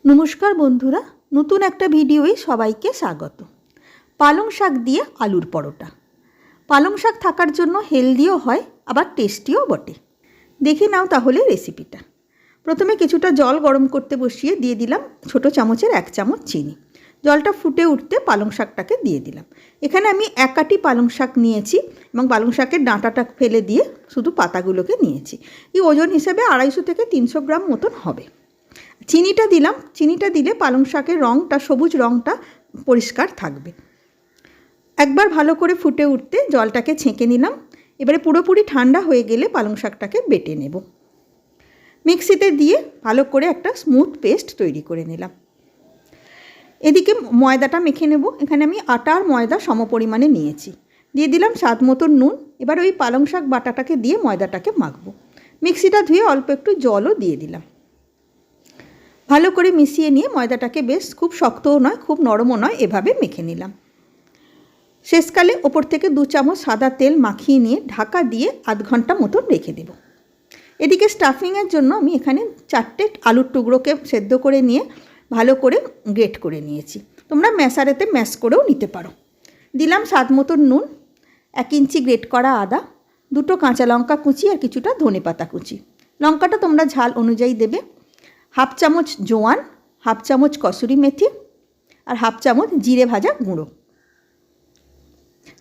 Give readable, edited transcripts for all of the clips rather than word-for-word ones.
নমস্কার বন্ধুরা, নতুন একটা ভিডিওয়ে সবাইকে স্বাগত। পালং শাক দিয়ে আলুর পরোটা। পালং শাক থাকার জন্য হেলদিও হয়, আবার টেস্টিও বটে। দেখে নাও তাহলে রেসিপিটা। প্রথমে কিছুটা জল গরম করতে বসিয়ে দিয়ে দিলাম ছোটো চামচের 1 চামচ চিনি। জলটা ফুটে উঠতে পালং শাকটাকে দিয়ে দিলাম। এখানে আমি 1 আটি পালং শাক নিয়েছি এবং পালং শাকের ডাঁটাটা ফেলে দিয়ে শুধু পাতাগুলোকে নিয়েছি। এই ওজন হিসেবে 250 থেকে 300 গ্রাম মতন হবে। চিনিটা দিলাম। চিনিটা দিলে পালং শাকের রঙটা, সবুজ রঙটা পরিষ্কার থাকবে। একবার ভালো করে ফুটে উঠতে জলটাকে ছেঁকে নিলাম। এবারে পুরোপুরি ঠান্ডা হয়ে গেলে পালং শাকটাকে বেটে নেব। মিক্সিতে দিয়ে ভালো করে একটা স্মুথ পেস্ট তৈরি করে নিলাম। এদিকে ময়দাটা মেখে নেব। এখানে আমি আটা আর ময়দা সমপরিমাণে নিয়েছি। দিয়ে দিলাম স্বাদ মতো নুন। এবার ওই পালং শাক বাটাটাকে দিয়ে ময়দাটাকে মাখবো। মিক্সিটা ধুয়ে অল্প একটু জলও দিয়ে দিলাম। ভালো করে মিশিয়ে নিয়ে ময়দাটাকে বেশ খুব শক্তও নয়, খুব নরমও নয়, এভাবে মেখে নিলাম। শেষকালে ওপর থেকে 2 চামচ সাদা তেল মাখিয়ে নিয়ে ঢাকা দিয়ে আধ ঘন্টা মতন রেখে দেব। এদিকে স্টাফিংয়ের জন্য আমি এখানে 4টে আলুর টুকরোকে সেদ্ধ করে নিয়ে ভালো করে গ্রেট করে নিয়েছি। তোমরা ম্যাশারেতে ম্যাশ করেও নিতে পারো। দিলাম স্বাদ মতো নুন, 1 ইঞ্চি গ্রেট করা আদা, 2টো কাঁচা লঙ্কা কুচি আর কিছুটা ধনেপাতা কুচি। লঙ্কাটা তোমরা ঝাল অনুযায়ী দেবে। 1/2 চামচ জোয়ান, 1/2 চামচ কসুরি মেথি আর 1/2 চামচ জিরে ভাজা গুঁড়ো।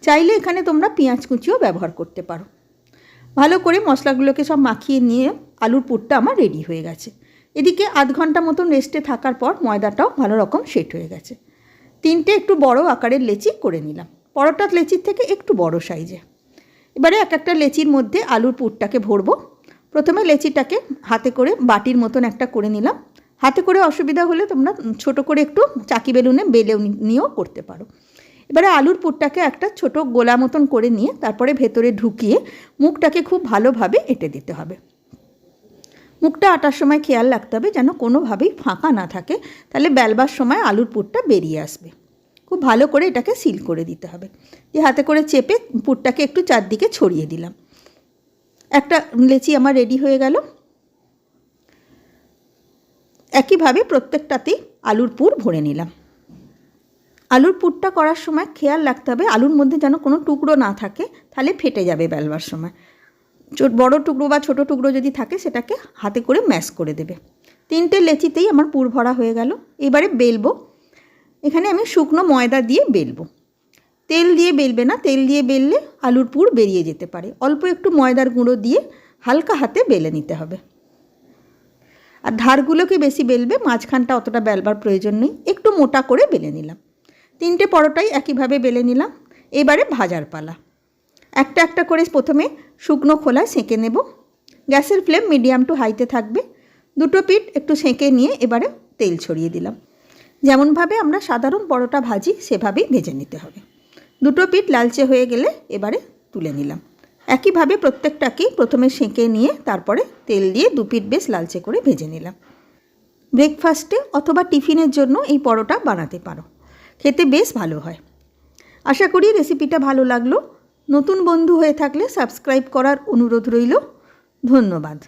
চাইলে এখানে তোমরা পেঁয়াজ কুচিও ব্যবহার করতে পারো। ভালো করে মশলাগুলোকে সব মাখিয়ে নিয়ে আলুর পুরটা আমার রেডি হয়ে গেছে। এদিকে আধ ঘন্টা মতন রেস্টে থাকার পর ময়দাটাও ভালো রকম সেট হয়ে গেছে। 3টে একটু বড় আকারের লেচি করে নিলাম। পরোটার লেচির থেকে একটু বড় সাইজে। এবারে একটা লেচির মধ্যে আলুর পুরটাকে ভরবো। প্রথমে লেচিটাকে হাতে করে বাটির মতন একটা করে নিলাম। হাতে করে অসুবিধা হলে তোমরা ছোট করে একটু চাকি বেলুনে বেলে নিয়েও করতে পারো। এবারে আলুর পুরটাকে একটা ছোট গোলা মতন করে নিয়ে তারপরে ভেতরে ঢুকিয়ে মুখটাকে খুব ভালোভাবে এঁটে দিতে হবে। মুখটা আটার সময় খেয়াল রাখতে হবে যেন কোনোভাবেই ফাঁকা না থাকে, তাহলে বেলবার সময় আলুর পুরটা বেরিয়ে আসবে। খুব ভালো করে এটাকে সিল করে দিতে হবে। দিয়ে হাতে করে চেপে পুরটাকে একটু চারদিকে ছড়িয়ে দিলাম। একটা লেচি আমার রেডি হয়ে গেল। একইভাবে প্রত্যেকটাতেই আলুর পুর ভরে নিলাম। আলুর পুরটা করার সময় খেয়াল রাখতে হবে আলুর মধ্যে যেন কোনো টুকরো না থাকে, তাহলে ফেটে যাবে বেলবার সময়। বড় টুকরো বা ছোট টুকরো যদি থাকে সেটাকে হাতে করে ম্যাশ করে দেবে। 3টে লেচিতেই আমার পুর ভরা হয়ে গেল। এবারে বেলবো। এখানে আমি শুকনো ময়দা দিয়ে বেলবো। তেল দিয়ে বেলবে না, তেল দিয়ে বেললে আলুর পুর বেরিয়ে যেতে পারে। অল্প একটু ময়দার গুঁড়ো দিয়ে হালকা হাতে বেলে নিতে হবে। আর ধারগুলোকে বেশি বেলবে, মাঝখানটা অতটা বেলবার প্রয়োজন নেই। একটু মোটা করে বেলে নিলাম। 3টে পরোটাই একইভাবে বেলে নিলাম। এবারে ভাজার পালা। একটা একটা করে প্রথমে শুকনো খোলায় সেঁকে নেব। গ্যাসের ফ্লেম মিডিয়াম টু হাইতে থাকবে। 2টো পিঠ একটু সেঁকে নিয়ে এবারে তেল ছড়িয়ে দিলাম। যেমনভাবে আমরা সাধারণ পরোটা ভাজি সেভাবেই ভেজে নিতে হবে। 2টো পিঠ লালচে হয়ে গেলে এবারে তুলে নিলাম। একইভাবে প্রত্যেকটাকেই প্রথমে সেঁকে নিয়ে তারপরে তেল দিয়ে 2 পিঠ বেশ লালচে করে ভেজে নিলাম। ব্রেকফাস্টে অথবা টিফিনের জন্য এই পরোটা বানাতে পারো। খেতে বেশ ভালো হয়। আশা করি রেসিপিটা ভালো লাগলো। নতুন বন্ধু হয়ে থাকলে সাবস্ক্রাইব করার অনুরোধ রইল। ধন্যবাদ।